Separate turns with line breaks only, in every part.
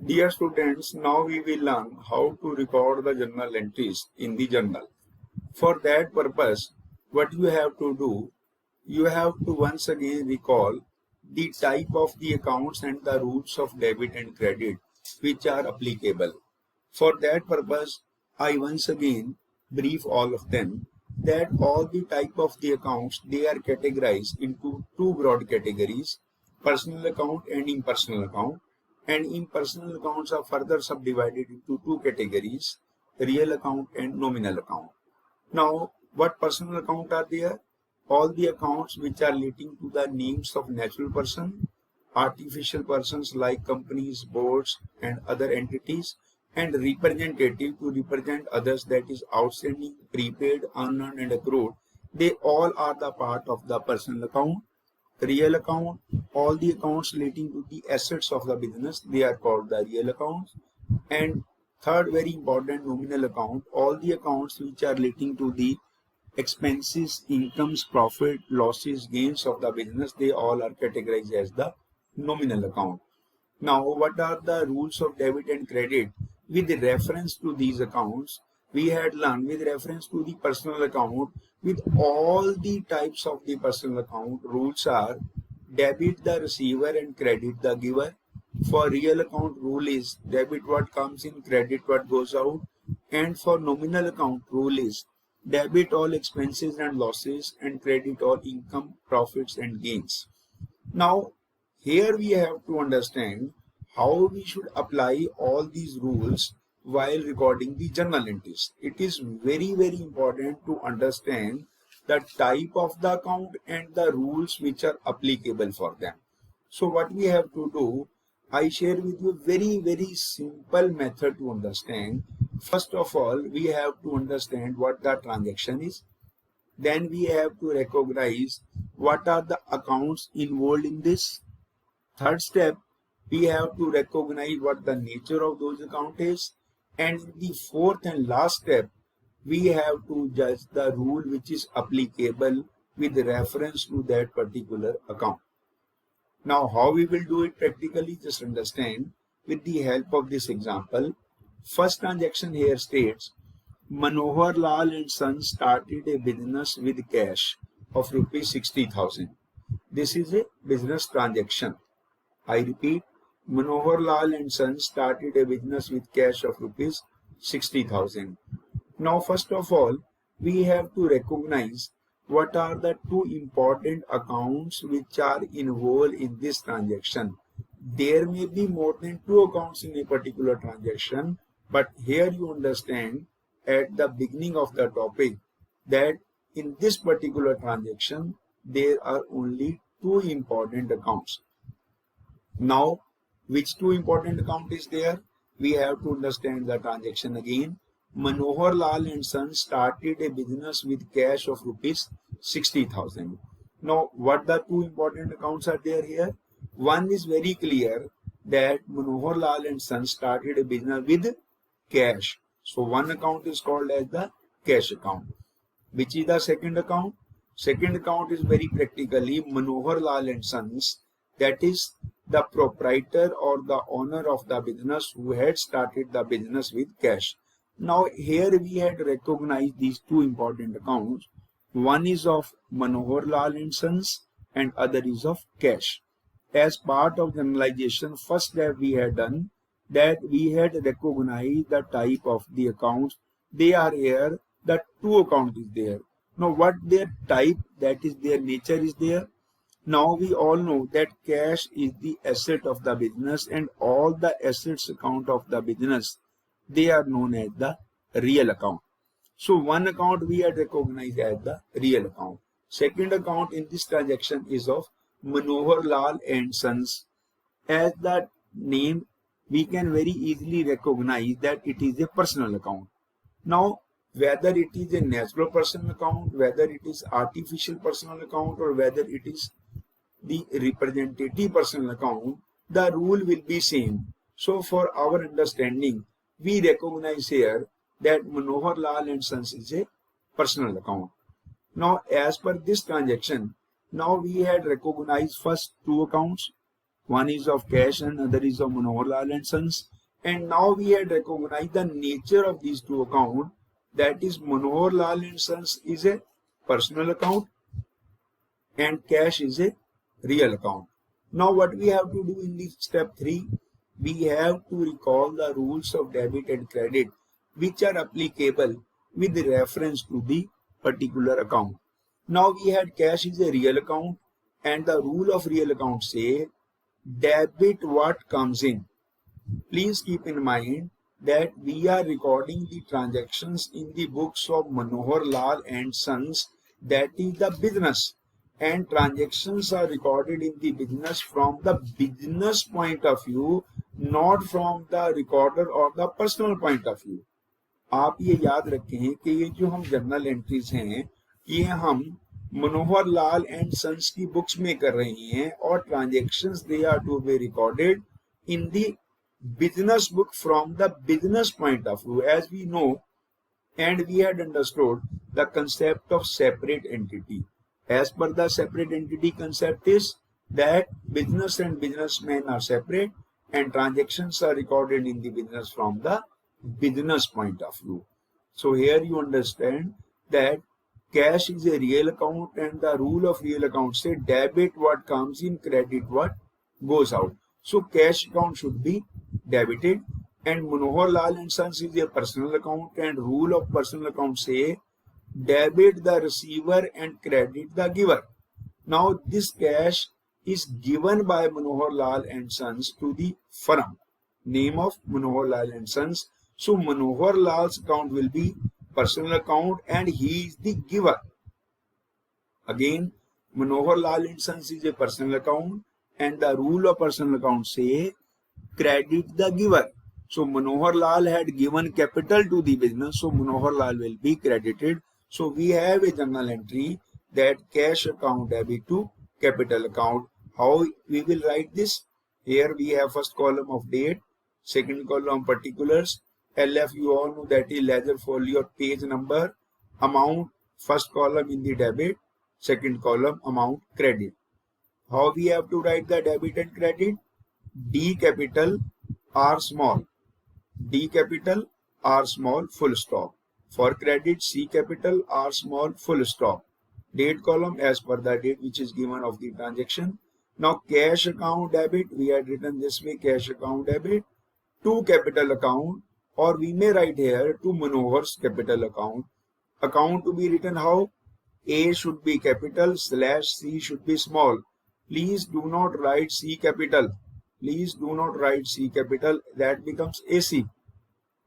Dear students, now we will learn how to record the journal entries in the journal. For that purpose, what you have to do, you have to once again recall the type of the accounts and the rules of debit and credit which are applicable. For that purpose, I once again brief all of them that all the type of the accounts, they are categorized into two broad categories, personal account and impersonal account. And impersonal accounts are further subdivided into two categories, real account and nominal account. Now, what personal account are there? All the accounts which are relating to the names of natural person, artificial persons like companies, boards and other entities, and representative to represent others, that is outstanding, prepaid, unearned and accrued. They all are the part of the personal account. Real account, all the accounts relating to the assets of the business, they are called the real accounts. And third, very important, nominal account, all the accounts which are relating to the expenses, incomes, profit, losses, gains of the business, they all are categorized as the nominal account. Now, what are the rules of debit and credit with reference to these accounts? We had learned with reference to the personal account, with all the types of the personal account, rules are debit the receiver and credit the giver. For real account, rule is debit what comes in, credit what goes out. And for nominal account, rule is debit all expenses and losses and credit all income, profits and gains. Now, here we have to understand how we should apply all these rules while recording the journal entries. It is very important to understand the type of the account and the rules which are applicable for them. So what we have to do, I share with you very simple method to understand. First of all, we have to understand what the transaction is. Then we have to recognize what are the accounts involved in this. Third step, we have to recognize what the nature of those accounts is. And in the fourth and last step, we have to judge the rule which is applicable with reference to that particular account. Now, how we will do it practically, just understand with the help of this example. First transaction here states, Manohar Lal and Sons started a business with cash of rupees 60,000. This is a business transaction. I repeat, Manohar Lal and Sons started a business with cash of rupees 60,000. Now, first of all, we have to recognize what are the two important accounts which are involved in this transaction. There may be more than two accounts in a particular transaction, but here you understand at the beginning of the topic that in this particular transaction, there are only two important accounts. Now, which two important account is there? We have to understand the transaction again. Manohar Lal and Sons started a business with cash of rupees 60,000. Now, what the two important accounts are there here? One is very clear that Manohar Lal and Sons started a business with cash. So, one account is called as the cash account. Which is the second account? Second account is very practically Manohar Lal and Sons, that is the proprietor or the owner of the business who had started the business with cash. Now here we had recognized these two important accounts. One is of Manohar Lal and Sons and other is of cash. As part of generalization, first step we had done that we had recognized the type of the accounts. They are here, the two account is there. Now what their type, that is their nature is there. Now we all know that cash is the asset of the business and all the assets account of the business, they are known as the real account. So one account we had recognized as the real account. Second account in this transaction is of Manohar Lal and Sons. As the name, we can very easily recognize that it is a personal account. Now, whether it is a natural personal account, whether it is artificial personal account, or whether it is the representative personal account, the rule will be same. So for our understanding, we recognize here that Manohar Lal and Sons is a personal account. Now, as per this transaction, now we had recognized first two accounts. One is of cash and other is of Manohar Lal and Sons. And now we had recognized the nature of these two accounts. That is, Manohar Lal and Sons is a personal account and cash is a real account. Now what we have to do in this step 3, we have to recall the rules of debit and credit which are applicable with reference to the particular account. Now we had cash is a real account and the rule of real account say debit what comes in. Please keep in mind that we are recording the transactions in the books of Manohar Lal and Sons, that is the business, and transactions are recorded in the business from the business point of view, not from the recorder or the personal point of view. आप ये याद रखें कि ये जो हम journal entries हैं ये हम मनोहर लाल एंड सन्स की बुक्स में कर रहे हैं और transactions they are to be recorded in the business book from the business point of view, as we know and we had understood the concept of separate entity. As per the separate entity concept is that business and businessmen are separate and transactions are recorded in the business from the business point of view. So here you understand that cash is a real account and the rule of real account say debit what comes in, credit what goes out. So cash account should be debited and Manohar Lal and Sons is a personal account and rule of personal account say debit the receiver and credit the giver. Now this cash is given by Manohar Lal and Sons to the firm, name of Manohar Lal and Sons. So Manohar Lal's account will be personal account and he is the giver. Again, Manohar Lal and Sons is a personal account and the rule of personal account say credit the giver. So Manohar Lal had given capital to the business, so Manohar Lal will be credited. So we have a journal entry that cash account debit to capital account. How we will write this? Here we have first column of date, second column particulars, LF you all know that is ledger folio page number, amount first column in the debit, second column amount credit. How we have to write the debit and credit? D capital R small, D capital R small full stop. For credit C capital R small full stop. Date column as per the date which is given of the transaction. Now cash account debit we had written this way, cash account debit to capital account, or we may write here to Manohar's capital account. Account to be written how? A should be capital / C should be small. Please do not write C capital. Please do not write C capital, that becomes AC.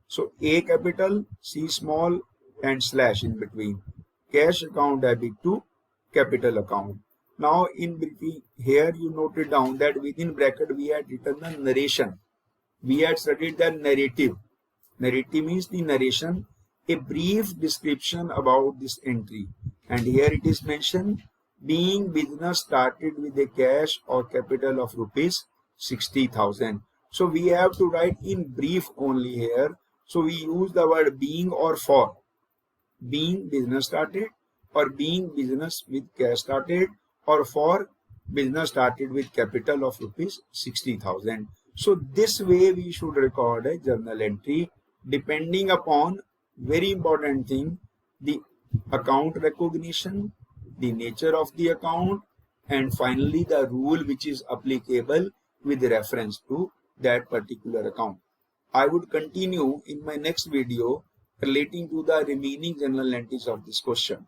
So A capital, C small and / in between. Cash account debit to capital account. Now in between here you noted down that within bracket we had written the narration. We had studied the narrative. Narrative means the narration, a brief description about this entry. And here it is mentioned, being business started with a cash or capital of rupees 60,000. So we have to write in brief only here. So we use the word being or for. Being business started, or being business with cash started, or for business started with capital of rupees 60,000. So this way we should record a journal entry depending upon very important thing, the account recognition, the nature of the account, and finally the rule which is applicable with reference to that particular account. I would continue in my next video relating to the remaining journal entries of this question.